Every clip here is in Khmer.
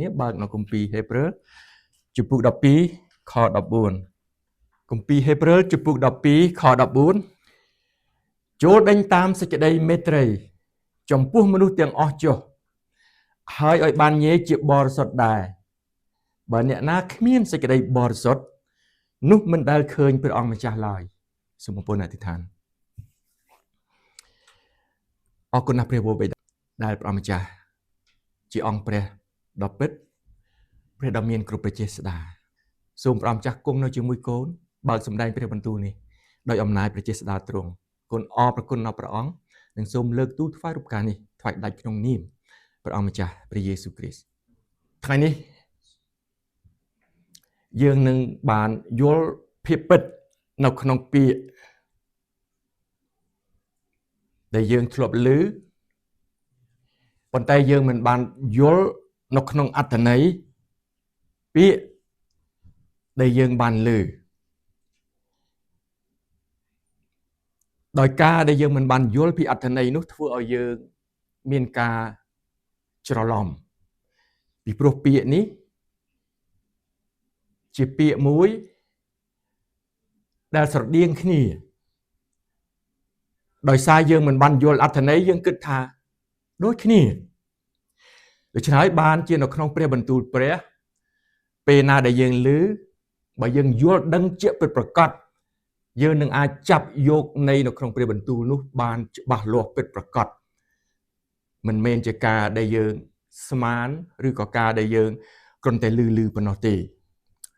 នេះបើកនៅគម្ពីរហេព្រើរជំពូក12ខ14គម្ពីរហេព្រើរជំពូក12ខ14ចូលដេញតាមសេចក្តីមេត្រីចំពោះមនុស្សទាំងអស់ចុះហើយឲ្យបានញែកជាបរិសុទ្ធដែរបើអ្នកណាគ្មានសេចក្តីបរិសុទ្ធនោះមិនដែលឃើញព្រះអង្គម្ចាស់ឡើយសូមអរគុណអធិដ្ឋានអរគុណណាស់ព្រះវរបិតាដែលព្រះអង្គម្ចាស់ជាអង្គព្រះដ៏ពិតព្រះដ៏មានគ្រប់ព្រះចេស្តាសូមព្រះអង្គម្ចាស់គង់នៅជាមួយកូនបើកសម្ដែងព្រះបន្ទូលនេះដោយអំណាចព្រះចេស្តាទ្រង់គុណអរព្រះគុណដល់ព្រះអង្គនិងសូមលើកទូលថ្វាយរូបការនេះថ្វាយដាច់ក្នុងនាមព្រះអង្គម្ចាស់ព្រះយេស៊ូវគ្រីស្ទថ្ងៃនេះយើងនឹងបានយល់ភាពពិតនៅក្នុងពាក្យដែលយើងធ្លាប់ឮប៉ុន្តែយើងមិនបានយល់នៅក្នុងអត្ថន័យពាក្យដែលយើងបានឮដោយការដែលយើងមិនបានយល់ពីអត្ថន័យនោះធ្វើឲ្យយើងមានការច្រឡំពីព្រោះពាក្យនេះជាពាក្យមួយដែលស្រដៀងគ្នាដោយសារយើងមិនបានយល់អត្ថន័យយើងគិតថាដូចគ្នាដូច្នេះហើយបានជានៅក្នុងព្រះបន្ទូលព្រះពេលណាដែលយើងឮបើយើងយល់ដឹងជាពិតប្រាកដយើងនឹងអាចចាប់យកនៅក្នុងព្រះបន្ទូលនោះបានច្បាស់លាស់ពិតប្រាកដមិនមែនជាការដែលយើងស្មានឬក៏ការដែលយើងគ្រាន់តែឮប៉ុណ្ណោះទេ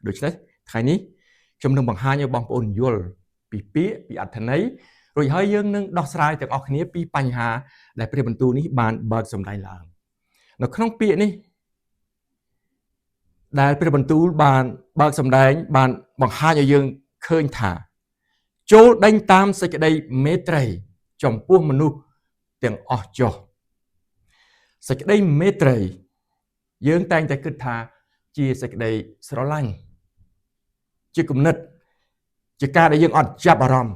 ដូច្នេះថ្ងៃនេះខ្ញុំនឹងបង្ហាញឲ្យបងប្អូនយល់ពីពាក្យពីអត្ថន័យរួចហើយយើងនឹងដោះស្រាយទាំងអស់គ្នាពីបញ្ហាដែលព្រះបន្ទូលនេះបានបើកសម្ដែងឡើងនៅក្នុងពាក្យនេះដែលព្រះបន្ទូលបានបើកសម្ដែងបានបង្ហាញឲ្យយើងឃើញថាចូលដេញតាមសេចក្តីមេត្រីចំពោះមនុស្សទាំងអស់ចុះសេចក្តីមេត្រីយើងតែងតែគិតថាជាសេចក្តីស្រឡាញ់ជាគំនិតជាការដែលយើងអត់ចាប់អារម្មណ៍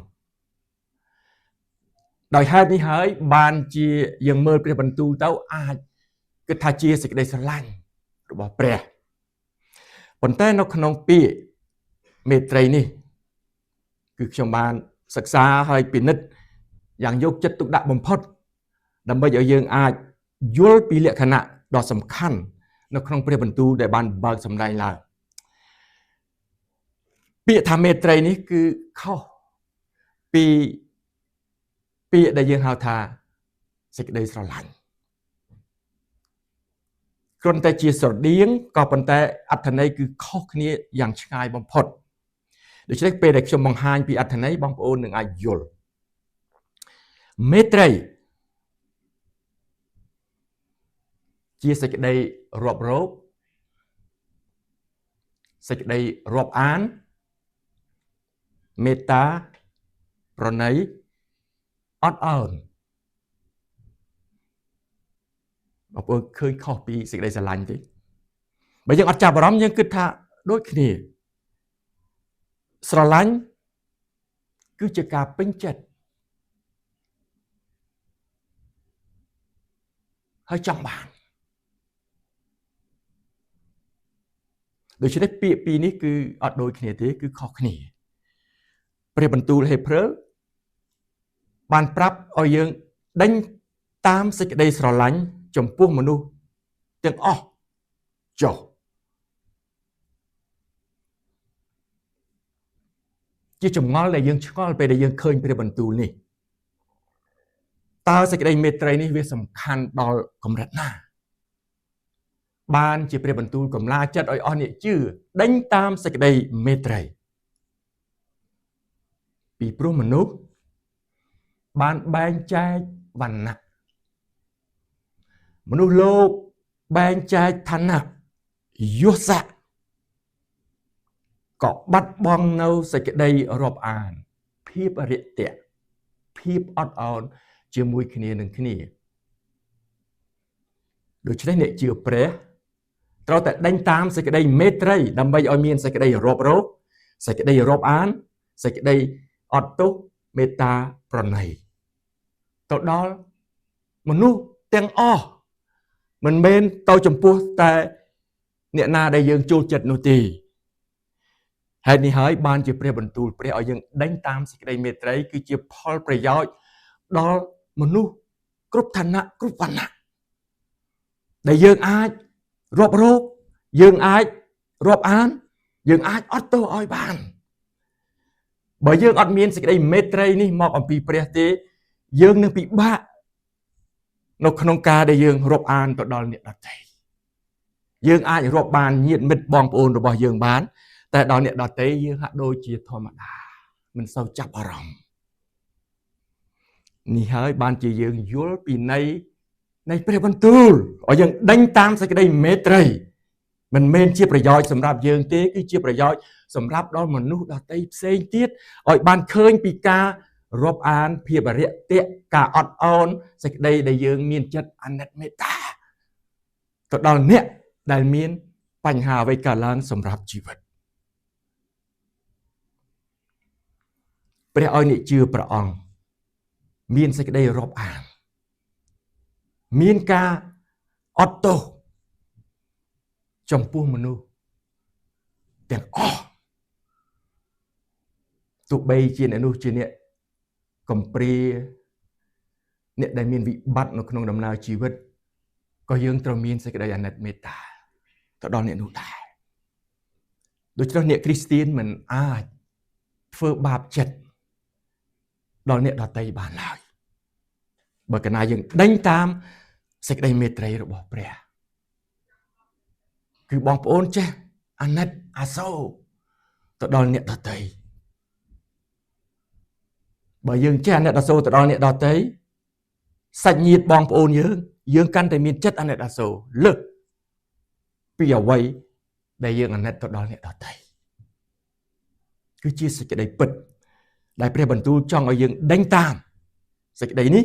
ដោយហេតុនេះហើយបានជាយើងមើលព្រះបន្ទូលទៅអាចគិតថាជាសេចក្តីស្រឡាញ់របស់ព្រះប៉ុន្តែនៅក្នុងពាក្យមេត្រីនេះគឺខ្ញុំបានសិក្សាហើយពិនិត្យយ៉ាងយកចិត្តទុកដាក់បំផុតដើម្បីឲ្យយើងអាចយល់ពីលក្ខណៈដ៏សំខាន់នៅក្នុងព្រះបន្ទូលដែលបានបើកសម្ដែងឡើងពាក្យថាមេត្រីនេះគឺខុសពីពាក្យដែលយើងហៅថាសេចក្តីស្រឡាញ់គ្រាន់តែជាស្រដៀងក៏ប៉ុន្តែអត្ថន័យគឺខុសគ្នាយ៉ាងឆ្ងាយបំផុតដូច្នេះពេលដែលខ្ញុំបង្ហាញពីអត្ថន័យបងប្អូននឹងអាចយល់មេត្រីជាសេចក្តីរាប់រកសេចក្តីរាប់អានមេត្តាប្រណីអត់ឱនបងប្អូនឃើញខុសពីសេចក្តីស្រឡាញ់ទេបើយើងអត់ចាប់អារម្មណ៍យើងគិតថាដូចគ្នាស្រឡាញ់គឺជាការពេញចិត្តហើយចង់បានដូច្នេះពាក្យពីរនេះគឺអត់ដូចគ្នាទេគឺខុសគ្នាព្រះបន្ទូលហេព្រើរបានប្រាប់ឲ្យយើងដេញតាមសេចក្តីស្រឡាញ់ចំពោះមនុស្សទាំងអស់ចុះជាចម្ងល់ដែលយើងឆ្ងល់ពេលដែលយើងឃើញព្រះបន្ទូលនេះតើសេចក្តីមេត្រីនេះវាសំខាន់ដល់កម្រិតណាបានជាព្រះបន្ទូលកម្លាចិត្តឲ្យអស់អ្នកជឿដេញតាមសេចក្តីមេត្រីពីព្រោះមនុស្សបានបែងចែកវណ្ណៈមនុស្សលោកបែងចែកឋានៈយស័ក្តិក៏បាត់បង់នៅសេចក្តីរាប់អានភាពរាក់ទាក់ភាពអត់ឱនជាមួយគ្នានឹងគ្នាដូច្នេះអ្នកជឿព្រះត្រូវតែដេញតាមសេចក្តីមេត្រីដើម្បីឲ្យមានសេចក្តីរាប់រកសេចក្តីរាប់អានសេចក្តីអត់ទោសមេត្តាប្រណីទៅដល់មនុស្សទាំងអស់មិនមែនទៅចំពោះតែ អ្នកណាដែលយើងចូលចិត្តនោះទេហើយនេះហើយបានជាព្រះបន្ទូលព្រះឲ្យយើងដេញតាមសេចក្តីមេត្រីគឺជាផលប្រយោជន៍ដល់មនុស្សគ្រប់ឋានៈគ្រប់វណ្ណៈដែលយើងអាចរាប់រកយើងអាចរាប់អានយើងអាចអត់ទោសឲ្យបានបើយើងអត់មានសេចក្តីមេត្រីនេះមកអំពីព្រះទេយើងនឹងពិបាកនៅក្នុងការដែលយើងរាប់អានទៅដល់អ្នកដទៃយើងអាចរាប់បានញាតិមិត្តបងប្អូនរបស់យើងបានតែដល់អ្នកដទៃយើងហាក់ដូចជាធម្មតាមិនសូវចាប់អារម្មណ៍នេះហើយបានជាយើងយល់ពីនៃព្រះបន្ទូលឲ្យយើងដេញតាមសេចក្តីមេត្រីមិនមែនជាប្រយោជន៍សម្រាប់យើងទេគឺជាប្រយោជន៍សម្រាប់ដល់មនុស្សដទៃផ្សេងទៀតឲ្យបានឃើញពីការរាប់អានភាពអរិយៈការអត់ឱនសេចក្តីដែលយើងមានចិត្តអាណិតមេត្តាទៅដល់អ្នកដែលមានបញ្ហាអ្វីកើតឡើងសម្រាប់ជីវិតព្រះឲ្យអ្នកជឿព្រះអង្គមានសេចក្តីរាប់អានមានការអត់ទោសចំពោះមនុស្សទាំងអស់ទោះបីជាអ្នកនោះជាអ្នកកំព្រាអ្នកដែលមានវិបត្តិនៅក្នុងដំណើរជីវិតក៏យើងត្រូវមានសេចក្តីអាណិតមេត្តាទៅដល់អ្នកនោះដែរដូច្នេះអ្នកគ្រីស្ទានមិនអាចធ្វើបាបចិត្តដល់អ្នកដទៃបានឡើយបើកាលណាយើងដេញតាមសេចក្តីមេត្រីរបស់ព្រះគឺបងប្អូនចេះអាណិតអាសូរទៅដល់អ្នកដទៃបើយើងចេះអាណិតអាសូរទៅដល់អ្នកដទៃសាច់ញាតិបងប្អូនយើងកាន់តែមានចិត្តអាណិតអាសូរលើសពីអ្វីដែលយើងអាណិតទៅដល់អ្នកដទៃគឺជាសេចក្តីពិតដែលព្រះបន្ទូលចង់ឲ្យយើងដេញតាមសេចក្តីនេះ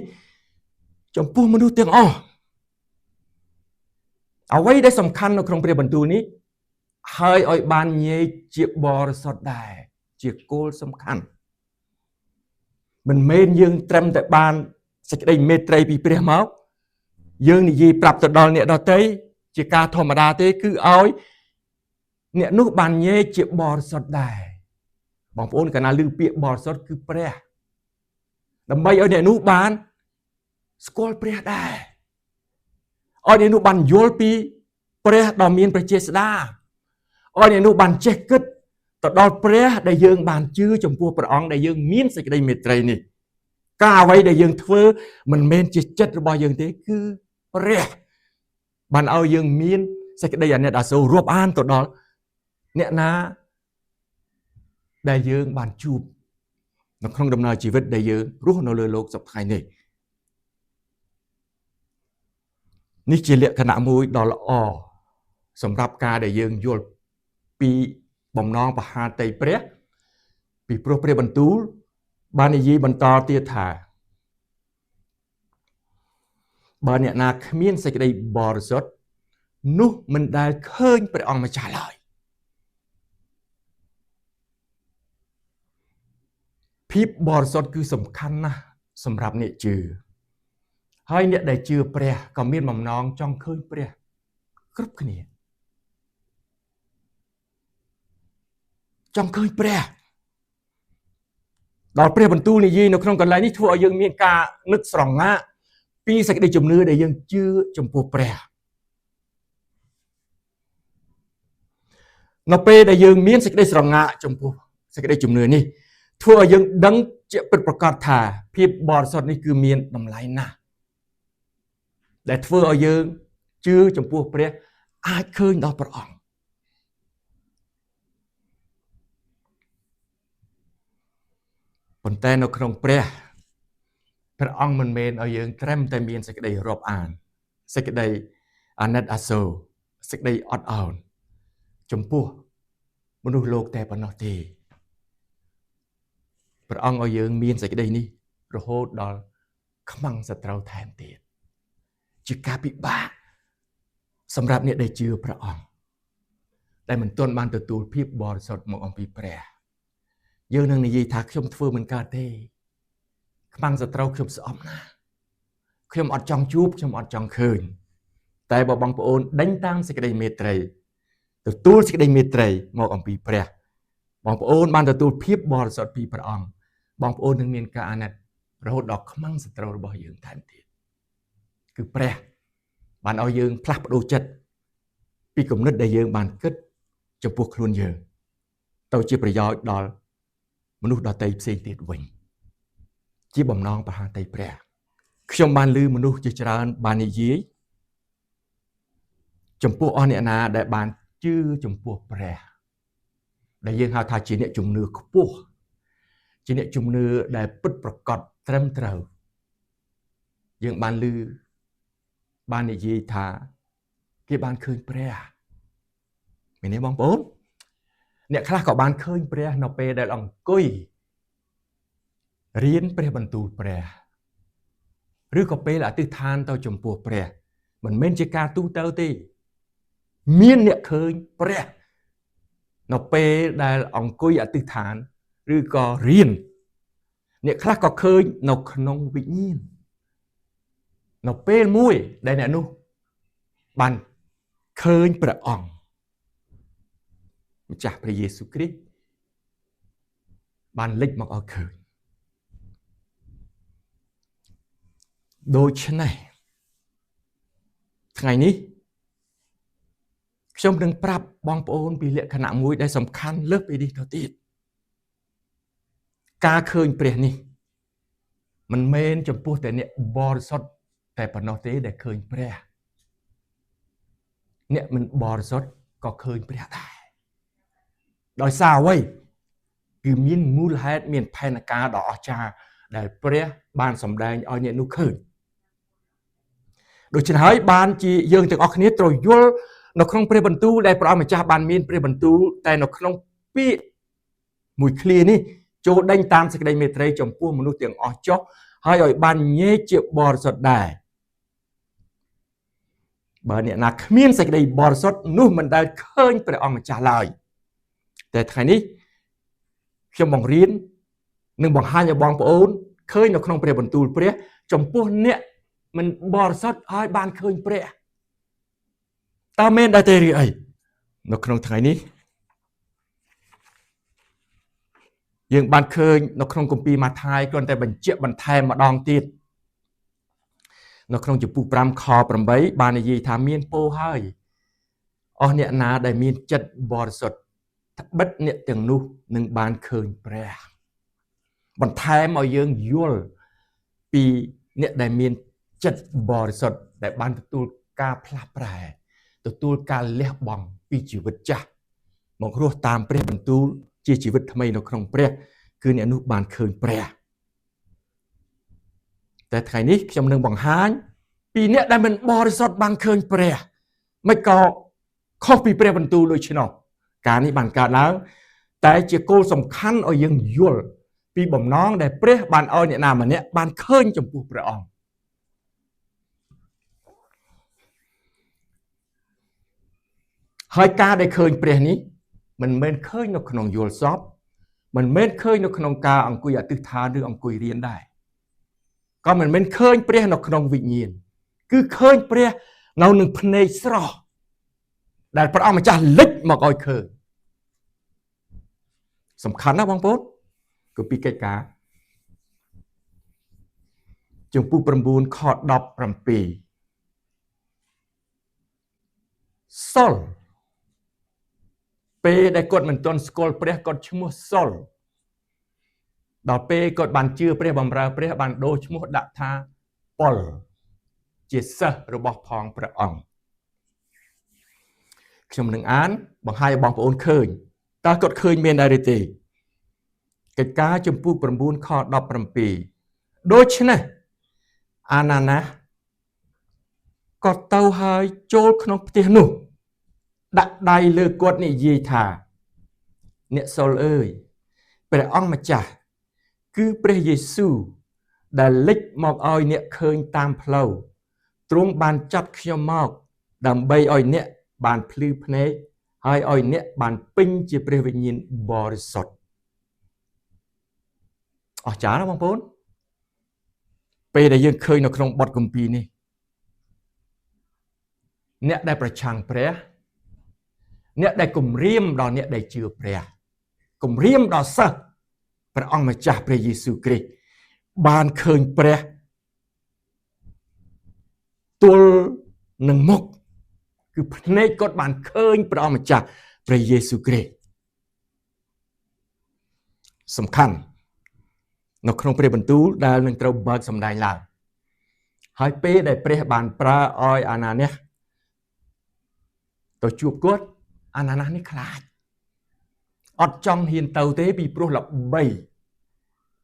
ចំពោះមនុស្សទាំងអស់អ្វីដែលសំខាន់នៅក្នុងព្រះបន្ទូលនេះហើយឲ្យបានញែកជាបរិសុទ្ធដែរជាគោលសំខាន់មិនមែនយើងត្រឹមតែបានសេចក្តីមេត្រីពីព្រះមកយើងនិយាយប្រាប់ទៅដល់អ្នកដទៃជាការធម្មតាទេគឺឲ្យអ្នកនោះបានញែកជាបរិសុទ្ធដែរបងប្អូនកាលណាឮពាក្យបរិសុទ្ធគឺព្រះដើម្បីឲ្យអ្នកនោះបានស្គាល់ព្រះដែរឲ្យអ្នកនោះបានយល់ពីព្រះដ៏មានព្រះចេស្តាឲ្យអ្នកនោះបានចេះគិតទៅដល់ព្រះដែលយើងបានជឿចំពោះព្រះអង្គដែលយើងមានសេចក្តីមេត្រីនេះការអ្វីដែលយើងធ្វើមិនមែនជាចិត្តរបស់យើងទេគឺព្រះបានឲ្យយើងមានសេចក្តីអាណិតអាសូររាប់អានទៅដល់អ្នកណាដែលយើងបានជួបនៅក្នុងដំណើរជីវិតដែលយើងរស់នៅលើโลกសព្វថ្ងៃនេះនេះជាលក្ខណៈមួយដ៏ល្អសម្រាប់ការដែលយើងយល់ពីបំណងបហាតីព្រះពីព្រោះព្រះបន្ទូលបាននិយាយបន្តទៀតថាបើអ្នកណាគ្មានសេចក្តីបរិសុទ្ធនោះមិនដែលឃើញព្រះអង្គម្ចាស់ឡើយភាពបរិសុទ្ធគឺសំខាន់ណាស់សម្រាប់អ្នកជឿហើយអ្នកដែលជឿព្រះក៏មានបំណងចង់ឃើញព្រះគ្រប់គ្នាចង់ឃើញព្រះដល់ព្រះបន្ទូលនិយាយនៅក្នុងកន្លែងនេះធ្វើឲ្យយើងមានការនឹកស្រងាកពីសេចក្តីជំនឿដែលយើងជឿចំពោះព្រះនៅពេលដែលយើងមានសេចក្តីស្រងាកចំពោះសេចក្តីជំនឿនេះធ្វើឲ្យយើងដឹងជាពិតប្រាកដថាភាពបរិសុទ្ធនេះគឺមានតម្លៃណាស់ដែលធ្វើឲ្យយើងជឿចំពោះព្រះអាចឃើញដល់ព្រះអង្គប៉ុន្តែនៅក្នុងព្រះអង្គមិនមែនឲ្យយើងត្រឹមតែមានសេចក្តីរាប់អានសេចក្តីអាណិតអាសូរសេចក្តីអត់ឱនចំពោះមនុស្សលោកតែប៉ុណ្ណោះទេព្រះអង្គឲ្យយើងមានសេចក្តីនេះរហូតដល់ខ្មាំងសត្រូវថែមទៀតជាការពិបាកសម្រាប់អ្នកដែលជឿព្រះអង្គដែលមិនទាន់បានទទួលភាពបរិសុទ្ធមកអំពីព្រះយើងនឹងនិយាយថាខ្ញុំធ្វើមិនកើតទេខ្មាំងសត្រូវខ្ញុំស្អប់ណាស់ខ្ញុំអត់ចង់ជួបខ្ញុំអត់ចង់ឃើញតែបើបងប្អូនដេញតាមសេចក្តីមេត្រី ទទួលសេចក្តីមេត្រីមកអំពីព្រះបងប្អូនបានទទួលភាពបរិសុទ្ធពីព្រះអង្គបងប្អូននឹងមានការអាណិតរហូតដល់ខ្មាំងសត្រូវរបស់យើងថែមទៀតគឺព្រះបានឲ្យយើងផ្លាស់ប្ដូរចិត្តពីគំនិតដែលយើងបានគិតចំពោះខ្លួនយើងទៅជាប្រយោជន៍ដល់មនុស្សដទៃផ្សេងទៀតវិញជាបំណងប្រហារតីព្រះខ្ញុំបានឮមនុស្សជាច្រើនបាននិយាយចំពោះអស់អ្នកណាដែលបានជឿចំពោះព្រះដែលយើងហៅថាជាអ្នកជំនឿខ្ពស់ជាអ្នកជំនឿដែលពិតប្រាកដត្រឹមត្រូវយើងបានឮបាននិយាយថាគេបានឃើញព្រះមែនទេបងប្អូនអ្នកខ្លះក៏បានឃើញព្រះនៅពេលដែលអង្គុយរៀនព្រះបន្ទូលព្រះឬក៏ពេលអធិដ្ឋានទៅចំពោះព្រះមិនមែនជាការទូទៅទេមានអ្នកឃើញព្រះនៅពេលដែលអង្គុយអធិដ្ឋានឬក៏រៀនអ្នកខ្លះក៏ឃើញនៅក្នុងវិញ្ញាណនៅពេលមួយដែលអ្នកនោះបានឃើញព្រះអង្គម្ចាស់ព្រះយេស៊ូវគ្រីស្ទបានលេចមកឲ្យឃើញដូច្នេះថ្ងៃនេះខ្ញុំនឹងប្រាប់បងប្អូនពីលក្ខណៈមួយដែលសំខាន់លើសពីនេះទៅទៀតការឃើញព្រះនេះមិនមែនចំពោះតែអ្នកបរិសុទ្ធតែប៉ុណ្ណោះទេដែលឃើញព្រះអ្នកមិនបរិសុទ្ធក៏ឃើញព្រះដែរដោយសារអ្វីគឺមានមូលហេតុមានផែនការដ៏អស្ចារ្យដែលព្រះបានសម្ដែងឲ្យអ្នកនោះឃើញដូច្នេះហើយបានជាយើងទាំងអស់គ្នាត្រូវយល់នៅក្នុងព្រះបន្ទូលដែលព្រះម្ចាស់បានមានព្រះបន្ទូលតែនៅក្នុងពាក្យមួយឃ្លានេះចូលដេញតាមសេចក្តីមេត្រីចំពោះមនុស្សទាំងអស់ចុះហើយឲ្យបានញែកជាបរិសុទ្ធដែរបើអ្នកណាគ្មានសេចក្តីបរិសុទ្ធនោះមិនដែលឃើញព្រះអង្គម្ចាស់ឡើយតែថ្ងៃនេះខ្ញុំបង្រៀននិងបង្ហាញឲ្យបងប្អូនឃើញនៅក្នុងព្រះបន្ទូលព្រះចំពោះអ្នកមិនបរិសុទ្ធឲ្យបានឃើញព្រះតើមែនដែរទេឬអីនៅក្នុងថ្ងៃនេះយើងបានឃើញនៅក្នុងគម្ពីរម៉ាថាយគ្រាន់តែបញ្ជាក់បន្ថែមម្ដងទៀតនៅក្នុងចំពុះ5ខ8បាននិយាយថាមានពរហើយអស់អ្នកណាដែលមានចិត្តបរិសុទ្ធត្បិតអ្នកទាំងនោះនឹងបានឃើញព្រះបន្ថែមឲ្យយើងយល់ពីអ្នកដែលមានចិត្តបរិសុទ្ធដែលបានទទួលការផ្លាស់ប្រែទទួលការលះបង់ពីជីវិតចាស់មករស់តាមព្រះបន្ទូលជាជីវិតថ្មីនៅក្នុងព្រះគឺអ្នកនោះបានឃើញព្រះតែថ្ងៃនេះខ្ញុំនឹងបង្ហាញពីអ្នកដែលមិនបរិសុទ្ធបានឃើញព្រះមិនក៏ខុសពីព្រះបន្ទូលដូច្នោះការនេះបានកើតឡើងតែជាគោលសំខាន់ឲ្យយើងយល់ពីបំណងដែលព្រះបានឲ្យអ្នកណាម្នាក់បានឃើញចំពោះព្រះអង្គហើយការដែលឃើញព្រះនេះមិនមែនឃើញនៅក្នុងយល់សពមិនមែនឃើញនៅក្នុងការអង្គុយអធិដ្ឋានឬអង្គុយរៀនដែរក៏មិនមែនឃើញព្រះនៅក្នុងវិញ្ញាណគឺឃើញព្រះនៅនឹងភ្នែកស្រស់ដែលព្រះអង្គម្ចាស់លេចមកឲ្យឃើញសំខាន់ណាស់បងប្អូនគឺពីកិច្ចការជំពូក9ខ17សុលពេលដែលគាត់មិនទាន់ស្គាល់ព្រះគាត់ឈ្មោះសុលដល់ពេលគាត់បានជឿព្រះបម្រើព្រះបានដូរឈ្មោះដាក់ថាប៉ុលជាសិស្សរបស់ផងព្រះអង្គខ្ញុំនឹងអានបង្ហាញឲ្យបងប្អូនឃើញតើគាត់ឃើញមានដែរឬទេកិច្ចការជំពូក9ខ17ដូច្នេះអាណាណាក៏ទៅហើយចូលក្នុងផ្ទះនោះដាក់ដៃលើគាត់និយាយថាអ្នកសុលអើយព្រះអង្គម្ចាស់គឺព្រះយេស៊ូវដែលលេចមកឲ្យអ្នកឃើញតាមផ្លូវទ្រង់បានចាត់ខ្ញុំមកដើម្បីឲ្យអ្នកបានភ្លឺភ្នែកហើយឲ្យអ្នកបានពេញជាព្រះវិញ្ញាណបរិសុទ្ធអស្ចារ្យណាស់បងប្អូនពេលដែលយើងឃើញនៅក្នុងបទគម្ពីរនេះអ្នកដែលប្រឆាំងព្រះ អ្នកដែលគំរាមដល់អ្នកដែលជឿព្រះគំរាមដល់សិស្សព្រះអង្គម្ចាស់ព្រះយេស៊ូវគ្រីស្ទបានឃើញព្រះទល់នឹងមុខគឺភ្នែកគាត់បានឃើញព្រះអង្គម្ចាស់ព្រះយេស៊ូវគ្រីស្ទសំខាន់នៅក្នុងព្រះបន្ទូលដែលនឹងត្រូវបើកសម្ដែងឡើងហើយពេលដែលព្រះបានប្រើឲ្យអាណានីសទៅជួបគាត់អាណានីសនេះខ្លាចអត់ចង់ហ៊ានទៅទេពីព្រោះល្បី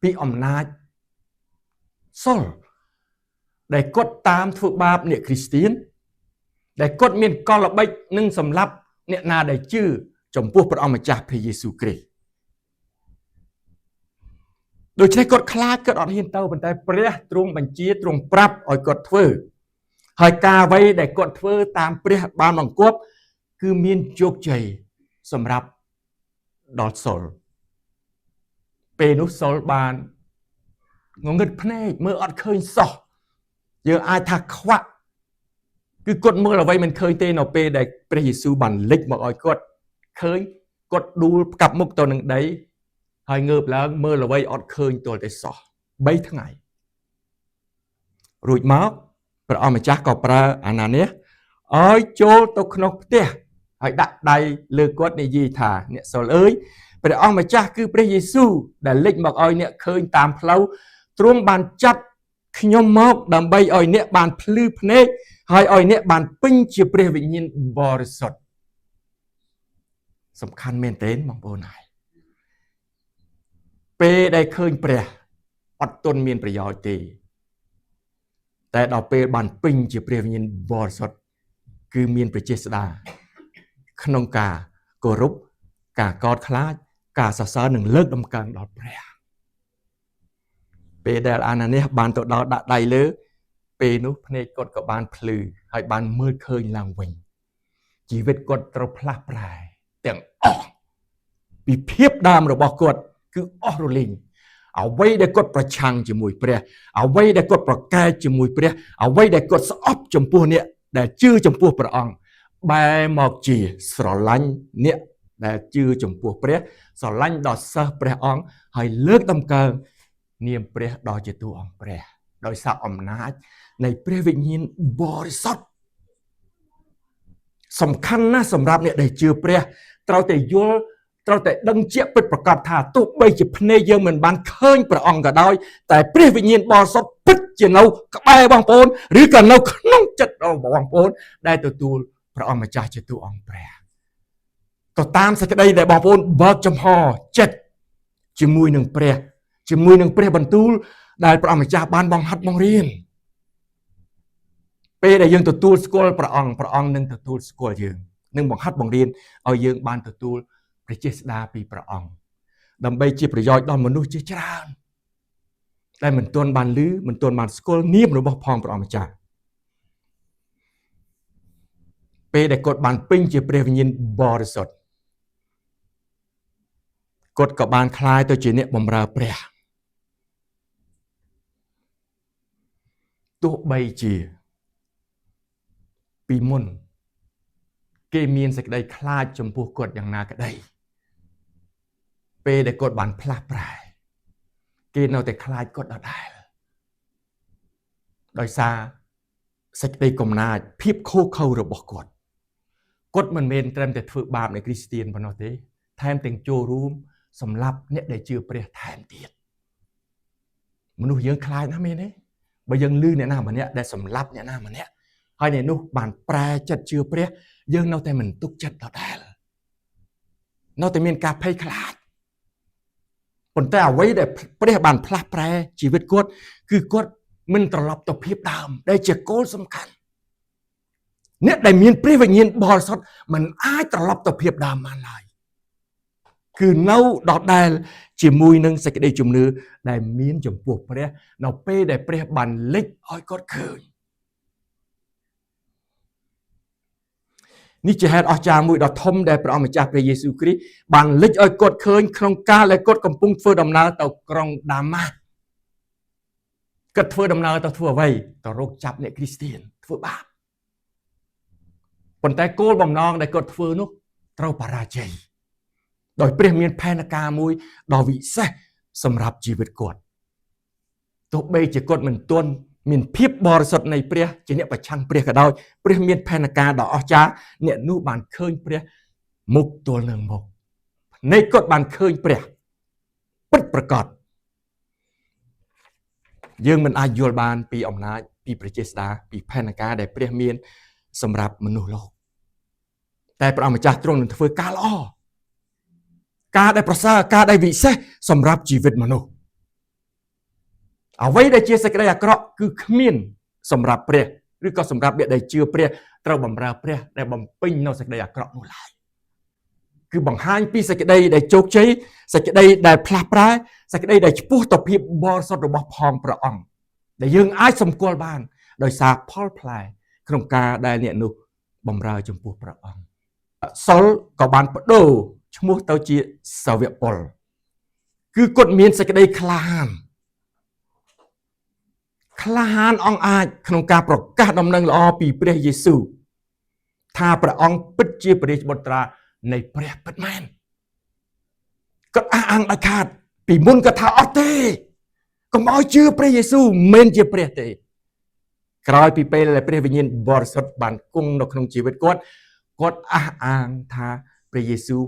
ពីអំណាចសុលដែលគាត់តាមធ្វើបាបអ្នកគ្រីស្ទានដែលគាត់មានកលល្បិចនឹងសម្លាប់អ្នកណាដែលជឿចំពោះព្រះអង្គម្ចាស់ព្រះយេស៊ូវគ្រីស្ទដូច្នេះគាត់ខ្លាចគាត់អត់ហ៊ានទៅប៉ុន្តែព្រះទ្រង់បញ្ជាទ្រង់ប្រាប់ឲ្យគាត់ធ្វើហើយការអ្វីដែលគាត់ធ្វើតាមព្រះបានបង្គាប់គឺមានជោគជ័យសម្រាប់ដល់សុលពេលនោះសុលបានងងឹតភ្នែកមើលអត់ឃើញសោះយើងអាចថាខ្វាក់គឺគាត់មើលអ្វីមិនឃើញទេនៅពេលដែលព្រះយេស៊ូវបានលេចមកឲ្យគាត់ឃើញគាត់ដួលផ្កាប់មុខទៅនឹងដីហើយងើបឡើងមើលអ្វីអត់ឃើញទាល់តែសោះ3ថ្ងៃរួចមកព្រះអង្គម្ចាស់ក៏ប្រើអាណានីសឲ្យចូលទៅក្នុងផ្ទះហើយដាក់ដៃលើគាត់និយាយថាអ្នកសុលអើយព្រះអង្គម្ចាស់គឺព្រះយេស៊ូវដែលលេចមកឲ្យអ្នកឃើញតាមផ្លូវទ្រង់បានចាត់ខ្ញុំមកដើម្បីឲ្យអ្នកបានភ្លឺភ្នែកហើយឲ្យអ្នកបានពេញជាព្រះវិញ្ញាណបរិសុទ្ធសំខាន់មែនទែនបងប្អូនហើយពេលដែលឃើញព្រះអត់ទាន់មានប្រយោជន៍ទេតែដល់ពេលបានពេញជាព្រះវិញ្ញាណបរិសុទ្ធគឺមានប្រជាស្ដាក្នុងការគោរពការកោតខ្លាចការសរសើរនិងលើកតម្កើងដល់ព្រះពេលដែលអាណានីសបានទៅដល់ដាក់ដៃលើពេលនោះភ្នែកគាត់ក៏បានភ្លឺហើយបានមើលឃើញឡើងវិញជីវិតគាត់ត្រូវផ្លាស់ប្រែទាំងអស់ពីភាពដើមរបស់គាត់គឺអស់រលីងអ្វីដែលគាត់ប្រឆាំងជាមួយព្រះអ្វីដែលគាត់ប្រកែកជាមួយព្រះអ្វីដែលគាត់ស្អប់ចំពោះអ្នកដែលជឿចំពោះព្រះអង្គបែរមកជាស្រឡាញ់អ្នកដែលជឿចំពោះព្រះស្រឡាញ់ដល់សិស្សព្រះអង្គហើយលើកតម្កើងនាមព្រះដ៏ជាតួអង្គព្រះដោយសារអំណាចនៃព្រះវិញ្ញាណបរិសុទ្ធសំខាន់ណាស់សម្រាប់អ្នកដែលជឿព្រះត្រូវតែយល់ត្រូវតែដឹងជាក់ពិតប្រាកដថាទោះបីជាភ្នែកយើងមិនបានឃើញព្រះអង្គក៏ដោយតែព្រះវិញ្ញាណបរិសុទ្ធពិតជានៅក្បែរបងប្អូនឬក៏នៅក្នុងចិត្តរបស់បងប្អូនដែលទទួលព្រះអង្គម្ចាស់ជាតួអង្គព្រះក៏តាមសេចក្តីដែលបងប្អូនបើកចំហចិត្តជាមួយនឹងព្រះបន្ទូលដែលព្រះអង្គម្ចាស់បានបង្ហាត់បង្រៀនពេលដែលយើងទទួលស្គាល់ព្រះអង្គនឹងទទួលស្គាល់យើងនឹងបង្ហាត់បង្រៀនឲ្យយើងបានទទួលព្រះចេស្តាពីព្រះអង្គដើម្បីជាប្រយោជន៍ដល់មនុស្សជាច្រើនដែលមិនទាន់បានឮមិនទាន់បានស្គាល់នាមរបស់ផងព្រះអង្គម្ចាស់ពេលដែលគាត់បានពេញជាព្រះវិញ្ញាណបរិសុទ្ធគាត់ក៏បានក្លាយទៅជាអ្នកបម្រើព្រះទោះបីជាពីមុនគេមានសេចក្តីខ្លាចចំពោះគាត់យ៉ាងណាក្តីពេលដែលគាត់បានផ្លាស់ប្រែគេនៅតែខ្លាចគាត់ដដែលដោយសារសេចក្តីកំណាចភាពខូខើរបស់គាត់មិនមែនត្រឹមតែធ្វើបាបនៃគ្រីស្ទានប៉ុណ្ណោះទេថែមទាំងចូលរួមសម្លាប់អ្នកដែលជឿព្រះថែមទៀតមនុស្សយើងខ្លាចណាស់មែនទេបើយើងឮអ្នកណាម្នាក់ដែលសម្លាប់អ្នកណាម្នាក់ហើយអ្នកនោះបានប្រែចិត្តជឿព្រះយើងនៅតែមិនទុកចិត្តដដែលនៅតែមានការភ័យខ្លាចប៉ុន្តែអ្វីដែលព្រះបានផ្លាស់ប្រែជីវិតគាត់គឺគាត់មិនត្រឡប់ទៅភាពដើមដែលជាគោលសំខាន់អ្នកដែលមានព្រះវិញ្ញាណបរិសុទ្ធមិនអាចត្រឡប់ទៅភាពដើមបានឡើយគឺនៅដដែលជាមួយនឹងសេចក្តីជំនឿដែលមានចំពោះព្រះនៅពេលដែលព្រះបានលេចឲ្យគាត់ឃើញនេះជាហេតុអស្ចារ្យមួយដ៏ធំដែលព្រះអង្គម្ចាស់ព្រះយេស៊ូវគ្រីស្ទបានលេចឲ្យគាត់ឃើញក្នុងកាលដែលគាត់កំពុងធ្វើដំណើរទៅក្រុងដាម៉ាស់គាត់ធ្វើដំណើរទៅធ្វើអ្វីទៅរកចាប់អ្នកគ្រីស្ទានធ្វើបាបប៉ុន្តែគោលបំណងដែលគាត់ធ្វើនោះ ត្រូវបរាជ័យដោយព្រះមានផែនការមួយដ៏វិសេសសម្រាប់ជីវិតគាត់ទោះបីជាគាត់មិនទាន់មានភាពបរិសុទ្ធនៃព្រះជាអ្នកប្រឆាំងព្រះក៏ដោយព្រះមានផែនការដ៏អស្ចារ្យអ្នកនោះបានឃើញព្រះមុខទល់នឹងមុខនៃគាត់បានឃើញព្រះពិតប្រាកដយើងមិនអាចយល់បានពីអំណាចពីព្រះចេស្តាពីផែនការដែលព្រះមានសម្រាប់មនុស្សលោកតែព្រះអង្គម្ចាស់ទ្រង់នឹងធ្វើការល្អការដែលប្រសើរការដែលវិសេសសម្រាប់ជីវិតមនុស្សអ្វីដែលជាសេចក្តីអាក្រក់គឺគ្មានសម្រាប់ព្រះឬក៏សម្រាប់អ្នកដែលជឿព្រះត្រូវបម្រើព្រះដែលបំពេញនៅសេចក្តីអាក្រក់នោះឡើយគឺបង្ហាញពីសេចក្តីដែលជោគជ័យសេចក្តីដែលផ្លាស់ប្រែសេចក្តីដែលឆ្ពោះទៅភាពបរិសុទ្ធរបស់ផងព្រះអង្គដែលយើងអាចសម្គាល់បានដោយសារផលផ្លែក្នុងការដែលអ្នកនោះបម្រើចំពោះព្រះអង្គសុលក៏បានបដូរឈ្មោះទៅជាសាវកពលគឺគាត់មានសេចក្តីក្លាហានអង់អាចក្នុងការប្រកាសដំណឹងល្អពីព្រះយេស៊ូវថាព្រះអង្គពិតជាព្រះរាជបុត្រានៃព្រះពិតមែនគាត់អះអាងដាច់ខាតពីមុនគាត់ថាអត់ទេកុំឲ្យជឿព្រះយេស៊ូវមិនជាព្រះទេក្រោយពីពេលដែលព្រះវិញ្ញាណបរិសុទ្ធបានគង់នៅក្នុងជីវិតគាត់អះអាងថាព្រះយេស៊ូវ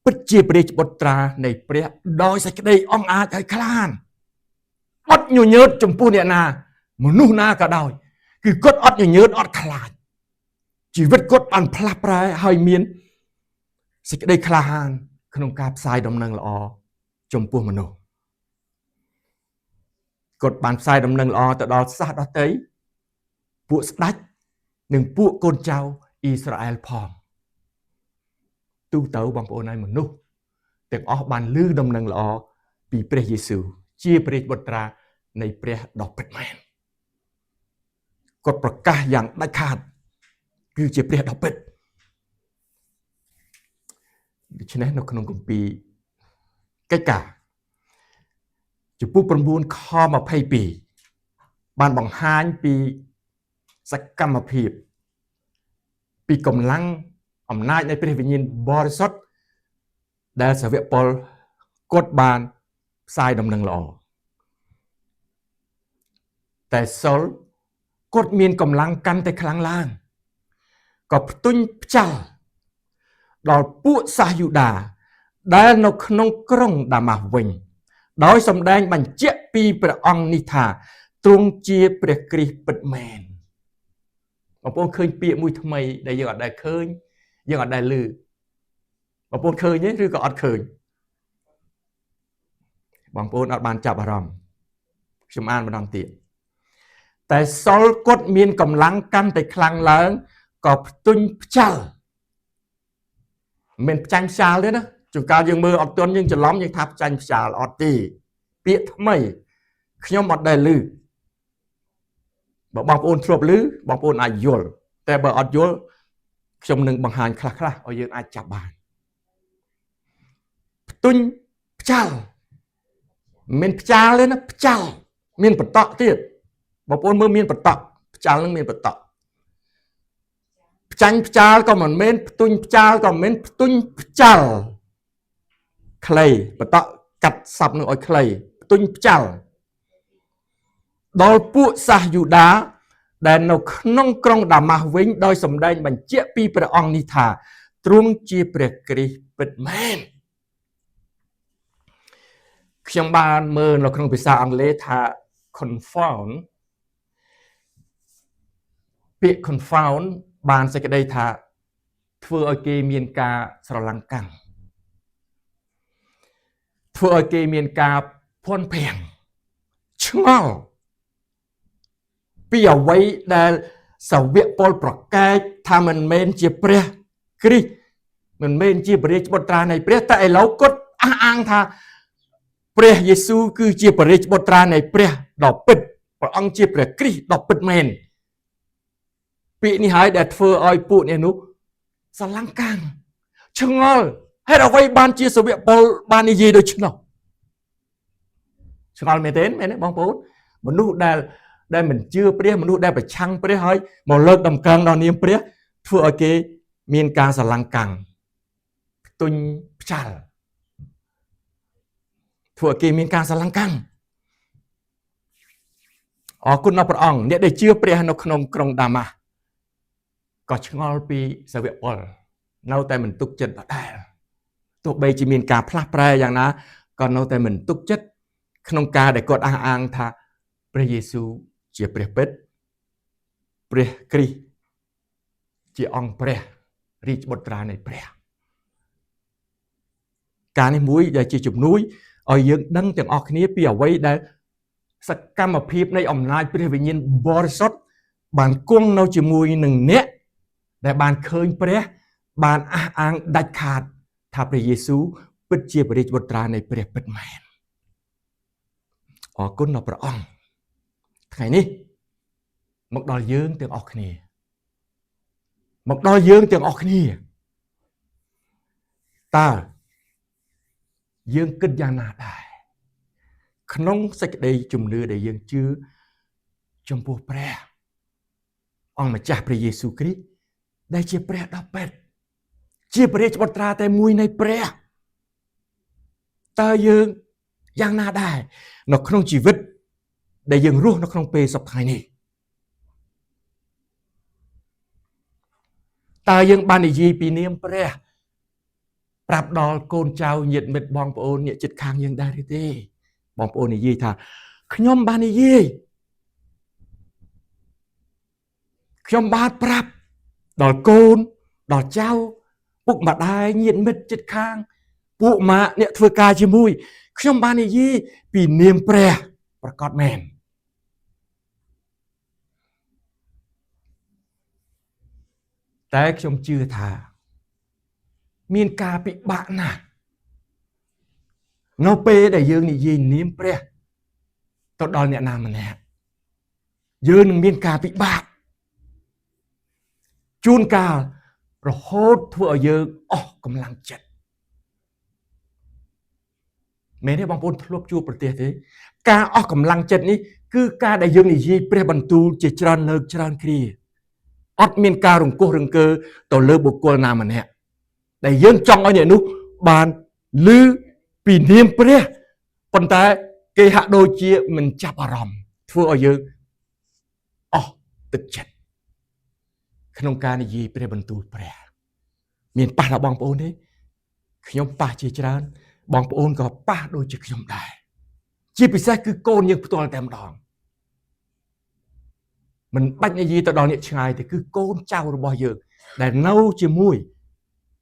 ពិតជាព្រះរាជបុត្រានៃព្រះដោយសេចក្តីអង់អាចហើយក្លាហានអត់ញញើតចំពោះអ្នកណាមនុស្សណាក៏ដោយគឺគាត់អត់ញញើតអត់ខ្លាចជីវិតគាត់បានផ្លាស់ប្រែហើយមានសេចក្តីក្លាហានក្នុងការផ្សាយដំណឹងល្អចំពោះមនុស្សគាត់បានផ្សាយដំណឹងល្អទៅដល់សាសដទៃពួកស្ដេចនិងពួកកូនចៅអ៊ីស្រាអែលផងទូទៅបងប្អូនហើយមនុស្សទាំងអស់បានឮដំណឹងល្អពីព្រះយេស៊ូវជាព្រះរាជបុត្រានៃព្រះដ៏ពិតមែនគាត់ប្រកាសយ៉ាងដាច់ខាតគឺជាព្រះដ៏ពិតដូច្នេះនៅក្នុងគម្ពីរកិច្ចការចំពោះ9ខ22បានបង្ហាញពីសកម្មភាពពីកម្លាំងអំណាចនៃព្រះវិញ្ញាណបរិសុទ្ធដែលសាវកពលគាត់បានផ្សាយដំណឹងល្អតែសុលគាត់មានកម្លាំងកាន់តែខ្លាំងឡើងក៏ផ្ទុញផ្ចាល់ដល់ពួកសាសយូដាដែលនៅក្នុងក្រុងដាម៉ាស់វិញដោយសម្ដែងបញ្ជាក់ពីព្រះអង្គនេះថាទ្រង់ជាព្រះគ្រីស្ទពិតមែនបងប្អូនឃើញពាក្យមួយថ្មីដែលយើងអត់ដែលឃើញយើងអត់ដែលឮបងប្អូនឃើញទេឬក៏អត់ឃើញបងប្អូនអត់បានចាប់អារម្មណ៍ខ្ញុំអានម្ដងទៀតតែសុលគាត់មានកម្លាំងកាន់តែខ្លាំងឡើងក៏ផ្ទុញផ្ចាល់មិនផ្ចាញ់ផ្ចាល់ទេណាជួនកាលយើងមើលអត់ទាន់យើងច្រឡំយើងថាផ្ចាញ់ផ្ចាល់អត់ទេពាក្យថ្មីខ្ញុំអត់ដែលឮបើបងប្អូនធ្លាប់ឮបងប្អូនអាចយល់តែបើអត់យល់ខ្ញុំនឹងបង្ហាញខ្លះៗឲ្យយើងអាចចាប់បានផ្ទុញផ្ចាល់មិនផ្ចាល់ទេណាផ្ចាល់មានបតក់ទៀតបងប្អូនមើលមានបតក់ផ្ចាល់នឹងមានបតក់ផ្ចាញ់ផ្ចាល់ក៏មិនមែនផ្ទុញផ្ចាល់ក៏មិនមែនផ្ទុញផ្ចាល់ខ្លីបតក់កាត់សັບនឹងឲ្យខ្លីផ្ទុញផ្ចាល់ដល់ពួកសាសយូដាដែលនៅក្នុងក្រុងដាម៉ាស់វិញដោយសម្ដែងបញ្ជាក់ពីព្រះអង្គនេះថាទ្រង់ជាព្រះគ្រីស្ទពិតមែនខ្ញុំបានមើលនៅក្នុងភាសាអង់គ្លេសថា confound ពាក្យ confound បានសេចក្តីថាធ្វើឲ្យគេមានការស្រឡាំងកាំងធ្វើឲ្យគេមានការភ័ន្តព្រាងឆ្ងល់ពីអ្វីដែលសាវកពលប្រកែកថាមិនមែនជាព្រះគ្រីស្ទមិនមែនជាព្រះរាជបុត្រានៃព្រះតែឥឡូវគាត់អះអាងថាព្រះយេស៊ូវគឺជាព្រះរាជបុត្រានៃព្រះដ៏ពិតព្រះអង្គជាព្រះគ្រីស្ទដ៏ពិតមែនពាក្យនេះហើយដែលធ្វើឲ្យពួកនេះនោះស្រឡាំងកាំងឆ្ងល់ហេតុអ្វីបានជាសាវកពលបាននិយាយដូច្នោះឆ្ងល់មែនទេមែនទេបងប្អូនមនុស្សដែលមិនជឿព្រះមនុស្សដែលប្រឆាំងព្រះហើយមកលើកតម្កើងដល់នាមព្រះធ្វើឲ្យគេមានការស្រឡាំងកាំង ទុញផ្ចាល់ធ្វើឲ្យគេមានការស្រឡាំងកាន់អរគុណដល់ព្រះអង្គអ្នកដែលជឿព្រះនៅក្នុងក្រុងដាម៉ាស់ក៏ឆ្ងល់ពីសាវកពលនៅតែមិនទុកចិត្តដដែលទោះបីជាមានការផ្លាស់ប្រែយ៉ាងណាក៏នៅតែមិនទុកចិត្តក្នុងការដែលគាត់អះអាងថាព្រះយេស៊ូវជាព្រះពិតព្រះគ្រីស្ទជាអង្គព្រះរាជបុត្រានៃព្រះការនេះមួយដែលជាជំនួយឲ្យយើងដឹងទាំងអស់គ្នាពីអ្វីដែលសកម្មភាពនៃអំណាចព្រះវិញ្ញាណបរិសុទ្ធបានគង់នៅជាមួយនឹងអ្នកដែលបានឃើញព្រះបានអះអាងដាច់ខាតថាព្រះយេស៊ូវពិតជាព្រះរាជបុត្រានៃព្រះពិតមែនអរគុណដល់ព្រះអង្គថ្ងៃនេះមកដល់យើងទាំងអស់គ្នាមកដល់យើងទាំងអស់គ្នាតើយើងគិតយ៉ាងណាដែរក្នុងសេចក្តីជំនឿដែលយើងជឿចំពោះព្រះអង្គម្ចាស់ព្រះយេស៊ូវគ្រីស្ទដែលជាព្រះដ៏ពិតជាព្រះរាជបុត្រាតែមួយនៃព្រះតើយើងយ៉ាងណាដែរនៅក្នុងជីវិតដែលយើងរស់នៅក្នុងពេលសប្តាហ៍នេះតើយើងបាននិយាយពីនាមព្រះប្រាប់ដល់កូនចៅញាតិមិត្តបងប្អូនអ្នកជិតខាងយើងដែរឬទេបងប្អូននិយាយថាខ្ញុំបាននិយាយខ្ញុំបានប្រាប់ដល់កូនដល់ចៅពុកម្ដាយញាតិមិត្តជិតខាងពួកម៉ាក់អ្នកធ្វើការជាមួយខ្ញុំបាននិយាយពីនាមព្រះប្រកបមែនតែខ្ញុំជឿថាមានការពិបាកណាស់នៅពេលដែលយើងនិយាយនាមព្រះទៅដល់អ្នកណាម្នាក់យើងនឹងមានការពិបាកជួនកាលរហូតធ្វើឲ្យយើងអស់កម្លាំងចិត្តមែនទេបងប្អូនធ្លាប់ជួបប្រទេសទេការអស់កម្លាំងចិត្តនេះគឺការដែលយើងនិយាយព្រះបន្ទូលជាច្រើនលើកច្រើនគ្រាអត់មានការរង្គោះរង្គើទៅលើបុគ្គលណាម្នាក់ដែលយើងចង់ឲ្យអ្នកនោះបានឮពីនាមព្រះប៉ុន្តែគេហាក់ដូចជាមិនចាប់អារម្មណ៍ធ្វើឲ្យយើងអស់ទឹកចិត្តក្នុងការនិយាយព្រះបន្ទូលព្រះមានប៉ះដល់បងប្អូនទេខ្ញុំប៉ះជាច្រើនបងប្អូនក៏ប៉ះដូចជាខ្ញុំដែរជាពិសេសគឺកូនយើងផ្ទាល់តែម្ដងមិនបាច់និយាយទៅដល់អ្នកឆ្ងាយទេគឺកូនចៅរបស់យើងដែលនៅជាមួយ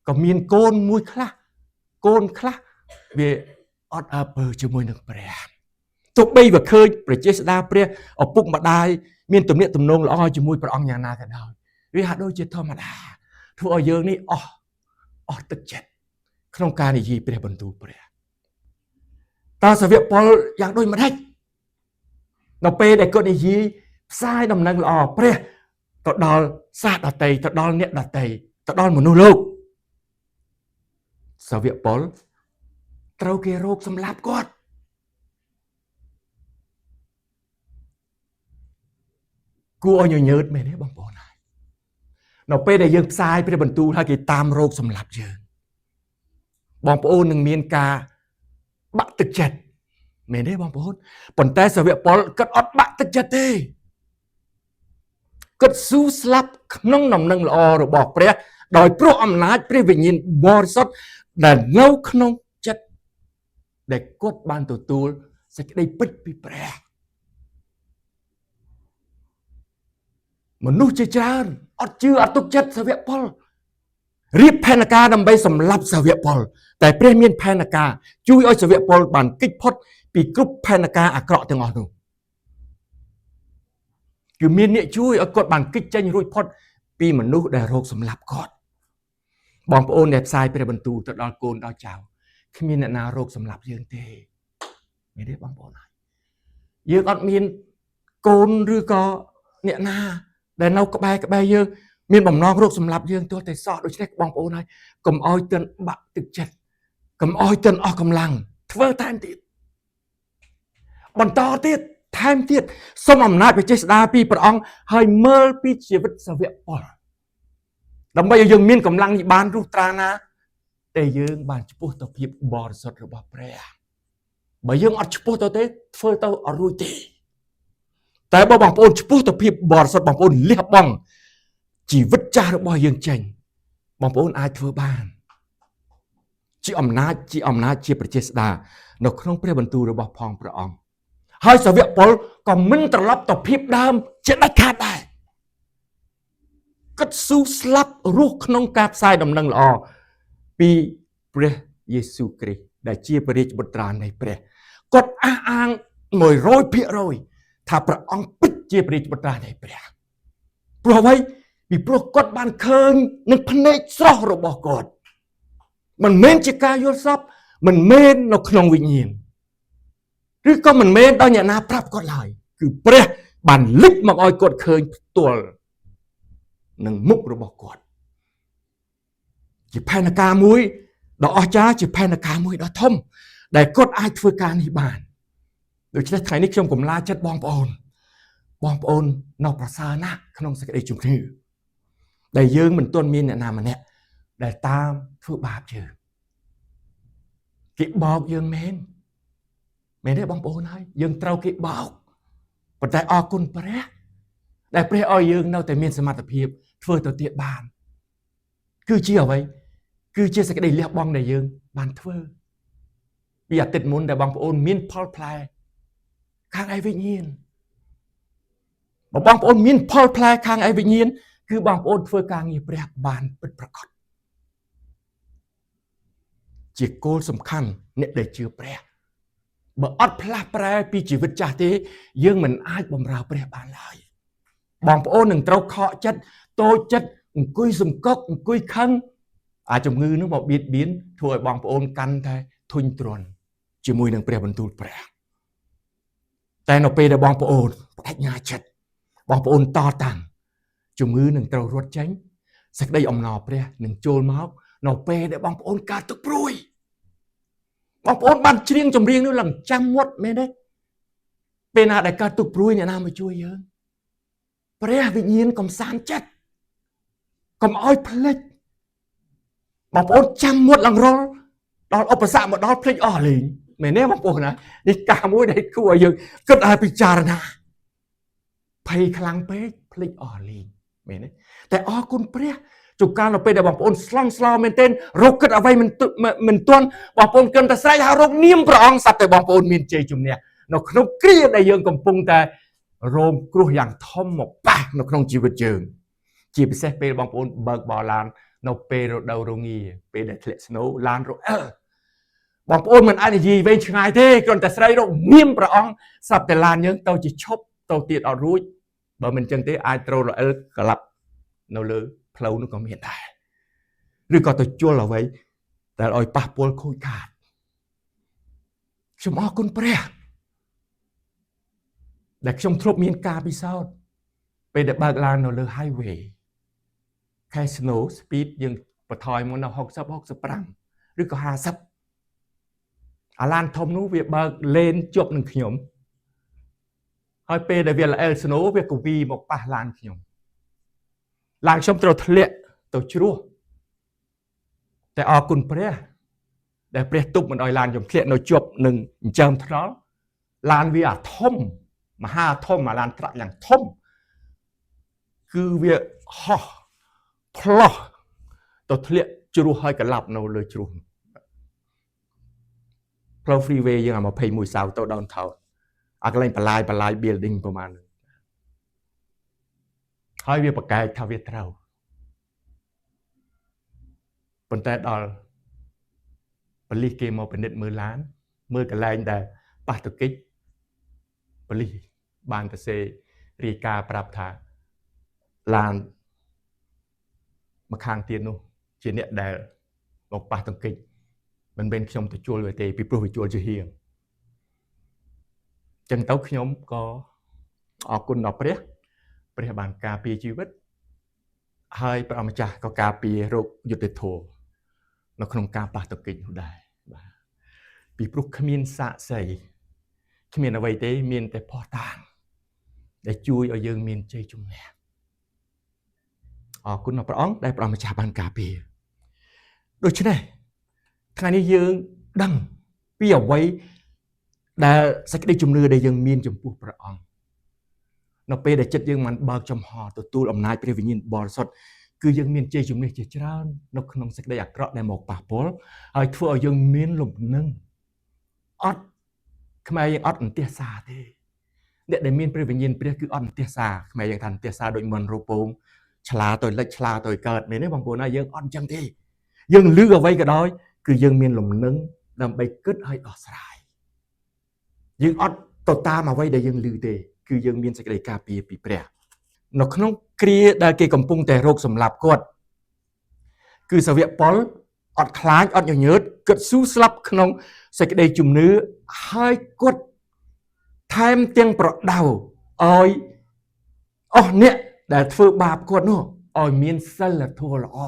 ក៏មានកូនមួយខ្លះកូនខ្លះវាអត់អើពើជាមួយនឹងព្រះទោះបីវាឃើញប្រជាស្ដាព្រះឪពុកម្ដាយមានទំនាក់ទំនងល្អជាមួយព្រះអង្គយ៉ាងណាក៏ដោយវាហាក់ដូចជាធម្មតាធ្វើឲ្យយើងនេះអស់ទឹកចិត្តក្នុងការនិយាយព្រះបន្ទូលព្រះតើសាវកពលយ៉ាងដូចម្ដេចនៅពេលដែលគាត់និយាយផ្សាយដំណឹងល្អព្រះទៅដល់សាសដតីទៅដល់អ្នកដតីទៅដល់មនុស្សលោកសាវកពលត្រូវគេរោគសម្លាប់គាត់គួរឲ្យញញើតមែនទេបងប្អូនហើយនៅពេលដែលយើងផ្សាយព្រះបន្ទូលហើយគេតាមរោគសម្លាប់យើងបងប្អូននឹងមានការបាក់ទឹកចិត្តមែនទេបងប្អូនប៉ុន្តែសាវកពលគាត់អត់បាក់ទឹកចិត្តទេគាត់ស៊ូស្លាប់ក្នុងដំណឹងល្អរបស់ព្រះដោយព្រោះអំណាចព្រះវិញ្ញាណបរិសុទ្ធដែលនៅក្នុងចិត្តដែលគាត់បានទទួលសេចក្តីពិតពីព្រះមនុស្សជាច្រើនអត់ជឿអត់ទុកចិត្តសាវកពលរៀបផែនការដើម្បីសម្លាប់សាវកពលតែព្រះមានផែនការជួយឲ្យសាវកពលបានគេចផុតពីគ្រប់ផែនការអាក្រក់ទាំងអស់នោះគឺមានអ្នកជួយឲ្យគាត់បានគេចចេញរួចផុតពីមនុស្សដែលរោគសម្លាប់គាត់បងប្អូនដែលផ្សាយព្រះបន្ទូលទៅដល់កូនដល់ចៅគ្មានអ្នកណារោគសម្លាប់យើងទេមែនទេបងប្អូនហើយយើងអត់មានកូនឬក៏អ្នកណាដែលនៅក្បែរយើងមានបំណងរោគសម្លាប់យើងទោះតែសោះដូច្នេះបងប្អូនហើយកុំឲ្យទិនបាក់ទឹកចិត្តកុំឲ្យទិនអស់កម្លាំងធ្វើតាមទៀតបន្តទៀតថែមទៀតសូមអំណាចបច្ចេស្តាពីព្រះអង្គហើយមើលពីជីវិតសាវកពលដើម្បីឲ្យយើងមានកម្លាំងនេះបានរុះត្រាណា តែយើងបានចំពោះទៅភាពបរិសុទ្ធរបស់ព្រះបើយើងអត់ចំពោះទៅទេធ្វើទៅអត់រួចទេតែបើបងប្អូនចំពោះទៅភាពបរិសុទ្ធបងប្អូនលះបង់ជីវិតចាស់របស់យើងចេញបងប្អូនអាចធ្វើបានជាអំណាចជាប្រជាស្ដានៅក្នុងព្រះបន្ទូលរបស់ផងព្រះអង្គហើយសាវកប៉ុលក៏មិនត្រឡប់ទៅភាពដើមជាដាច់ខាតដែរគាត់ស៊ូស្លាប់រស់ក្នុងការផ្សាយដំណឹងល្អពីព្រះយេស៊ូវគ្រីស្ទដែលជាព្រះរាជបុត្រានៃព្រះគាត់អះអាង 100% ថាព្រះអង្គពិតជាព្រះរាជបុត្រានៃព្រះព្រោះអ្វីពីព្រោះគាត់បានឃើញនឹងភ្នែកស្រស់របស់គាត់មិនមែនជាការយល់សប្តិមិនមែននៅក្នុងវិញ្ញាណឬក៏មិនមែនដោយអ្នកណាប្រាប់គាត់ឡើយគឺព្រះបានលេចមកឲ្យគាត់ឃើញផ្ទាល់នឹងមុខរបស់គាត់ជាផែនការមួយដ៏អស្ចារ្យជាផែនការមួយដ៏ធំដែលគាត់អាចធ្វើការនេះបានដូច្នេះថ្ងៃនេះខ្ញុំកុំឡាចិត្តបងប្អូននៅប្រសើរណាស់ក្នុងសេចក្តីជំនឿដែលយើងមិនទាន់មានអ្នកណាម្នាក់ដែលតាមធ្វើបាបយើងគេបោកយើងមែនទេបងប្អូនហើយយើងត្រូវគេបោកប៉ុន្តែអរគុណព្រះដែលព្រះឲ្យយើងនៅតែមានសមត្ថភាពធ្វើទៅទៀតបានគឺជាអ្វីគឺជាសេចក្តីលះបង់ដែលយើងបានធ្វើពីអាទិត្យមុនដែលបងប្អូនមានផលផ្លែខាងឯវិញ្ញាណបើបងប្អូនមានផលផ្លែខាងឯវិញ្ញាណគឺបងប្អូនធ្វើការងារព្រះបានពិតប្រាកដជាគោលសំខាន់អ្នកដែលជឿព្រះបើអត់ផ្លាស់ប្រែពីជីវិតចាស់ទេយើងមិនអាចបម្រើព្រះបានឡើយបងប្អូននឹងត្រូវខកចិត្តតូចចិត្តអង្គុយសង្កត់អង្គុយខឹងអាចជំងឺនោះមកបៀតបៀនធ្វើឲ្យបងប្អូនកាន់តែធុញទ្រាន់ជាមួយនឹងព្រះបន្ទូលព្រះតែនៅពេលដែលបងប្អូនបដិញ្ញាចិត្តបងប្អូនតតាំងជំងឺនឹងត្រូវរត់ចេញសេចក្តីអំណរព្រះនឹងចូលមកនៅពេលដែលបងប្អូនកើតទឹកព្រួយបងប្អូនបានច្រៀងចម្រៀងនោះឡើងចាំមាត់មែនទេពេលណាដែលកើតទុក្ខព្រួយអ្នកណាមកជួយយើងព្រះវិញ្ញាណកំសាន្តចិត្តកុំឲ្យភ្លេចបងប្អូនចាំមាត់ឡើងរាល់ដល់ឧបសគ្គមកដល់ភ្លេចអស់លេងមែនទេបងប្អូនណានេះការមួយដែលគួរឲ្យយើងគិតឲ្យពិចារណាភ័យខ្លាំងពេកភ្លេចអស់លេងមែនទេតែអរគុណព្រះជួនកាលនៅពេលដែលបងប្អូនស្លន់ស្លោមែនទែនរកគិតអ្វីមិនទាន់បងប្អូនគិតតែស្រែកហៅរកនាមព្រះអង្គសត្វតែបងប្អូនមានជ័យជំនះនៅក្នុងគ្រាដែលយើងកំពុងតែរងគ្រោះយ៉ាងធំមកប៉ះនៅក្នុងជីវិតយើងជាពិសេសពេលបងប្អូនបើកបរឡាននៅពេលរដូវរងាពេលដែលធ្លាក់ស្នូវឡានរអិលបងប្អូនមិនអាចនិយាយវែងឆ្ងាយទេគ្រាន់តែស្រែករកនាមព្រះអង្គសត្វតែឡានយើងទៅជាឈប់ទៅទៀតអត់រួចបើមិនចឹងទេអាចត្រូវរអិលក្លាប់នៅលើផ្លូវនោះក៏មានដែរឬក៏ទៅជល់អ្វីដែលឲ្យប៉ះពាល់ខូចខាតខ្ញុំអរគុណព្រះដែលខ្ញុំធ្លាប់មានការពិសោធន៍ពេលដែលបើកឡាននៅលើ highway ខែ snow speed យើងបន្ថយមកដល់60 65ឬក៏50អាឡានធំនោះវាបើកលេនជាប់នឹងខ្ញុំហើយពេលដែលវាល្អិល snow វាកវីមកប៉ះឡានខ្ញុំត្រូវធ្លាក់ទៅជ្រោះតែអរគុណព្រះដែលព្រះទប់មិនឲ្យឡានខ្ញុំធ្លាក់នៅជាប់នឹងចិញ្ចើមថ្នល់ឡានវាអាធំមហាធំអាឡានត្រាក់យ៉ាងធំគឺវាហោះផ្លោះទៅធ្លាក់ជ្រោះហើយកន្លាប់នៅលើជ្រោះផ្លូវ freeway យើងអា21សៅទៅ downtown អាកន្លែងបលាយ building ប្រហែលហើយវាប្រកែកថាវាត្រូវប៉ុន្តែដល់ប៉ូលីសគេមកពិនិត្យមើលឡានមើលកន្លែងដែលប៉ះទង្គិចប៉ូលីសបានទៅសេរាយការណ៍ប្រាប់ថាឡានមកខាងទៀតនោះជាអ្នកដែលមកប៉ះទង្គិចមិនមែនខ្ញុំទៅជួលវាទេពីព្រោះវាជួលជាហៀងចឹងទៅខ្ញុំក៏អរគុណដល់ព្រះបានការពារជីវិតហើយព្រះម្ចាស់ក៏ការពាររោគយុត្តិធម៌នៅក្នុងការប៉ះទង្គិចនោះដែរបាទពីព្រោះគ្មានសាក្សីគ្មានអ្វីទេមានតែភ័ស្តុតាងដែលជួយឲ្យយើងមានជ័យជំនះអរគុណដល់ព្រះអង្គដែលព្រះម្ចាស់បានការពារដូច្នេះ ថ្ងៃនេះយើងដឹងពីអ្វីដែលសេចក្តីជំនឿដែលយើងមានចំពោះព្រះអង្គនៅពេលដែលចិត្តយើងមិនបើកចំហទទួលអំណាចព្រះវិញ្ញាណបរិសុទ្ធគឺយើងមានជ័យជំនះជាច្រើននៅក្នុងសេចក្តីអាក្រក់ដែលមកប៉ះពាល់ហើយធ្វើឲ្យយើងមានលំនឹងអត់ខ្មែរយើងអត់អន្ទះសារទេអ្នកដែលមានព្រះវិញ្ញាណព្រះគឺអត់អន្ទះសារខ្មែរយើងថាអន្ទះសារដូចមិនរូបពងឆ្លាទៅលិចឆ្លាទៅកើតមែនទេបងប្អូនណាយើងអត់អញ្ចឹងទេយើងលឺអ្វីក៏ដោយគឺយើងមានលំនឹងដើម្បីគិតឲ្យដោះស្រាយយើងអត់ទៅតាមអ្វីដែលយើងលឺទេគឺយើងមានសេចក្តីការពារពីព្រះនៅក្នុងគ្រាដែលគេកំពុងតែរោគសម្លាប់គាត់គឺសាវកប៉ុលអត់ខ្លាចអត់ញញើតគិតស៊ូស្លាប់ក្នុងសេចក្តីជំនឿហើយគាត់ថែមទាំងប្រដៅឲ្យអស់អ្នកដែលធ្វើបាបគាត់នោះឲ្យមានសិលធម៌ល្អ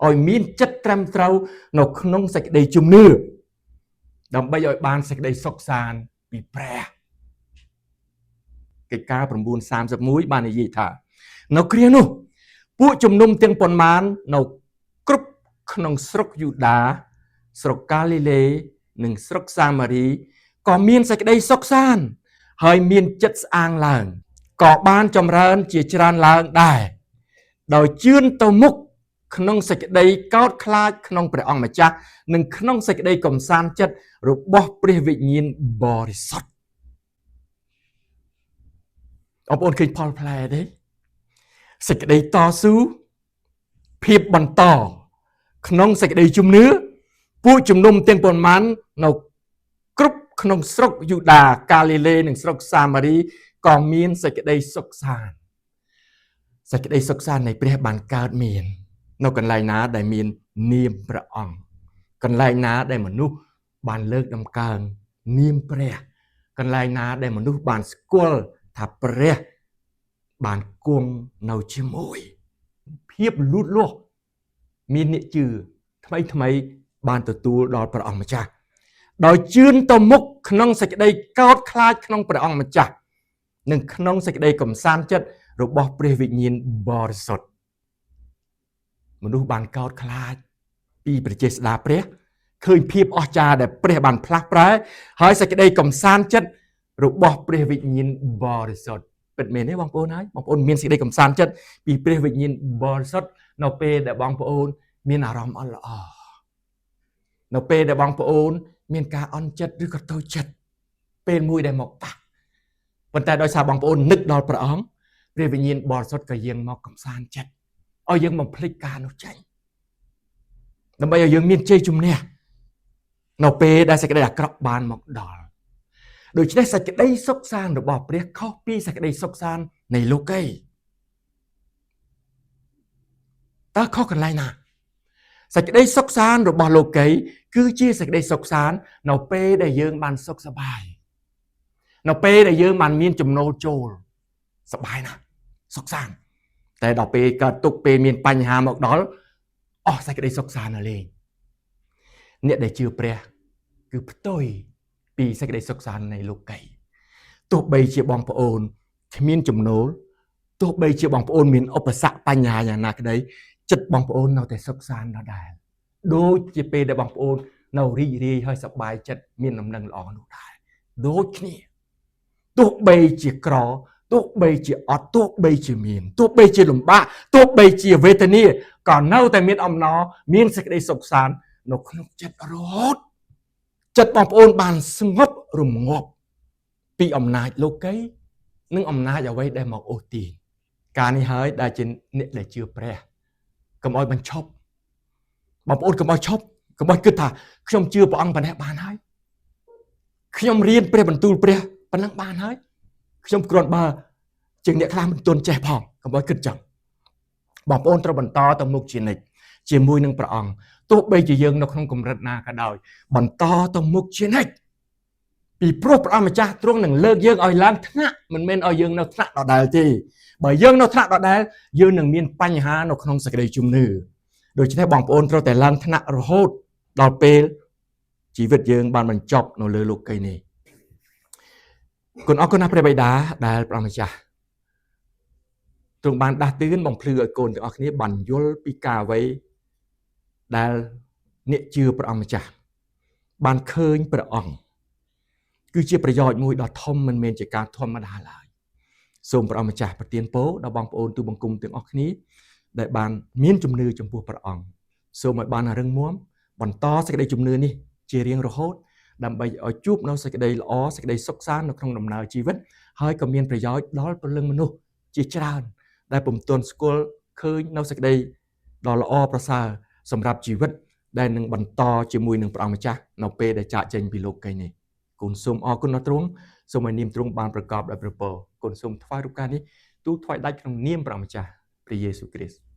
ឲ្យមានចិត្តត្រឹមត្រូវនៅក្នុងសេចក្តីជំនឿដើម្បីឲ្យបានសេចក្តីសុខសាន្តពីព្រះកិច្ចការ 9:31 បាននិយាយថានៅគ្រានោះពួកជំនុំទាំងប៉ុន្មាននៅគ្រប់ក្នុងស្រុកយូដាស្រុកកាលីលេនិងស្រុកសាម៉ារីក៏មានសេចក្តីសុខសាន្តហើយមានចិត្តស្អាងឡើងក៏បានចម្រើនជាច្រើនឡើងដែរដោយជឿនទៅមុខក្នុងសេចក្តីកោតខ្លាចក្នុងព្រះអង្គម្ចាស់និងក្នុងសេចក្តីកំសាន្តចិត្តរបស់ព្រះវិញ្ញាណបរិសុទ្ធបងប្អូនឃើញផលផ្លែទេសេចក្តីតស៊ូភាពបន្តក្នុងសេចក្តីជំនឿពួកជំនុំទាំងប៉ុន្មាននៅគ្រប់ក្នុងស្រុកយូដាកាលីលេនិងស្រុកសាម៉ារីក៏មានសេចក្តីសុខសាន្តសេចក្តីសុខសាន្តនៃព្រះបានកើតមាននៅកន្លែងណាដែលមាននាមព្រះអង្គកន្លែងណាដែលមនុស្សបានលើកដំកើងនាមព្រះកន្លែងណាដែលមនុស្សបានស្គាល់ថាព្រះបានគង់នៅជាមួយភាពលូតលាស់មានអ្នកជឿថ្មីបានទទួលដល់ព្រះអង្គម្ចាស់ដោយជឿនទៅមុខក្នុងសេចក្តីកោតខ្លាចក្នុងព្រះអង្គម្ចាស់និងក្នុងសេចក្តីកំសាន្តចិត្តរបស់ព្រះវិញ្ញាណបរិសុទ្ធមនុស្សបានកោតខ្លាចពីព្រះចេស្តាព្រះឃើញភាពអស្ចារ្យដែលព្រះបានផ្លាស់ប្រែហើយសេចក្តីកំសាន្តចិត្តរបស់ព្រះវិញ្ញាណបរិសុទ្ធពិតមែនទេបងប្អូនហើយបងប្អូនមានសេចក្តីកំសាន្តចិត្តពីព្រះវិញ្ញាណបរិសុទ្ធនៅពេលដែលបងប្អូនមានអារម្មណ៍អន់ល្អនៅពេលដែលបងប្អូនមានការអន់ចិត្តឬក៏តូចចិត្តពេលមួយដែលមកប៉ះប៉ុន្តែដោយសារបងប្អូននឹកដល់ព្រះអង្គព្រះវិញ្ញាណបរិសុទ្ធក៏យាងមកកំសាន្តចិត្តឲ្យយើងបំភ្លេចការនោះចេញដើម្បីឲ្យយើងមានជ័យជំនះនៅពេលដែលសេចក្តីអាក្រក់បានមកដល់ដូច្នេះសេចក្តីសុខសាន្តរបស់ព្រះខុសពីសេចក្តីសុខសាន្តនៃលោកីតើខុសកន្លែងណាសេចក្តីសុខសាន្តរបស់លោកីគឺជាសេចក្តីសុខសាន្តនៅពេលដែលយើងបានសុខសប្បាយនៅពេលដែលយើងបានមានចំណូលចូលសប្បាយណាស់សុខសាន្តតែដល់ពេលកើតទុក្ខពេលមានបញ្ហាមកដល់អស់សេចក្តីសុខសាន្តនៅលេងអ្នកដែលជឿព្រះគឺផ្ទុយពីសេចក្តីសុខសាន្តនៃលោកីទោះបីជាបងប្អូនគ្មានចំណូលទោះបីជាបងប្អូនមានឧបសគ្គបញ្ហាយ៉ាងណាក្តីចិត្តបងប្អូននៅតែសុខសាន្តដដែលដូចជាពេលដែលបងប្អូននៅរីករាយហើយសប្បាយចិត្តមានដំណឹងល្អនោះដែរដូចគ្នាទោះបីជាក្រទោះបីជាអត់ទោះបីជាមានទោះបីជាលំបាកទោះបីជាវេទនាក៏នៅតែមានអំណរមានសេចក្តីសុខសាន្តនៅក្នុងចិត្តរហូតចិត្តបងប្អូនបានស្ងប់រងាប់ពីអំណាចលោកីនិងអំណាចអ្វីដែលមកអូសទាញការនេះហើយដែលជាអ្នកដែលជឿព្រះកុំឲ្យបញ្ឈប់បងប្អូនកុំឲ្យឈប់កុំឲ្យគិតថាខ្ញុំជឿព្រះអង្គប៉ុណ្ណេះបានហើយខ្ញុំរៀនព្រះបន្ទូលព្រះប៉ុណ្ណឹងបានហើយខ្ញុំគ្រាន់បើជាងអ្នកខ្លះមិនទាន់ចេះផងកុំឲ្យគិតចឹងបងប្អូនត្រូវបន្តទៅមុខជានិច្ចជាមួយនឹងព្រះអង្គទោះបីជាយើងនៅក្នុងកម្រិតណាក៏ដោយបន្តទៅមុខជានិច្ចពីព្រោះព្រះអង្គម្ចាស់ទ្រង់នឹងលើកយើងឲ្យឡើងថ្នាក់មិនមែនឲ្យយើងនៅថ្នាក់ដដែលទេបើយើងនៅថ្នាក់ដដែលយើងនឹងមានបញ្ហានៅក្នុងសេចក្តីជំនឿដូច្នេះបងប្អូនត្រូវតែឡើងថ្នាក់រហូតដល់ពេលជីវិតយើងបានបញ្ចប់នៅលើលោកីយ៍នេះគុណអរគុណណាស់ព្រះបិតាដែលព្រះម្ចាស់ទ្រង់បានដាស់តឿនបំភ្លឺឲ្យកូនទាំងអស់គ្នាបានយល់ពីការអ្វីដែល អ្នកជឿព្រះអង្គម្ចាស់បានឃើញព្រះអង្គគឺជាប្រយោជន៍មួយដ៏ធំមិនមែនជាការធម្មតាឡើយសូមព្រះអង្គម្ចាស់ប្រទានពរដល់បងប្អូនទូបង្គំទាំងអស់គ្នាដែលបានមានជំនឿចំពោះព្រះអង្គសូមឲ្យបានរឹងមាំបន្តសេចក្តីជំនឿនេះជារៀងរហូតដើម្បីឲ្យជួបនៅសេចក្តីល្អសេចក្តីសុខសាន្តនៅក្នុងដំណើរជីវិតហើយក៏មានប្រយោជន៍ដល់ពលឹងមនុស្សជាច្រើនដែលពុំទាន់ស្គាល់ឃើញនៅសេចក្តីដ៏ល្អប្រសើរសម្រាប់ជីវិតដែលនឹងបន្តជាមួយនឹងព្រះអង្គម្ចាស់នៅពេលដែលចាកចេញពីលោកីយ៍នេះគុណសូមអរគុណដល់ទ្រង់សូមឲ្យនាមទ្រង់បានប្រកបដោយព្រះពរគុណសូមថ្វាយរូបការនេះទូលថ្វាយដាច់ក្នុងនាមព្រះម្ចាស់ព្រះយេស៊ូវគ្រីស្ទ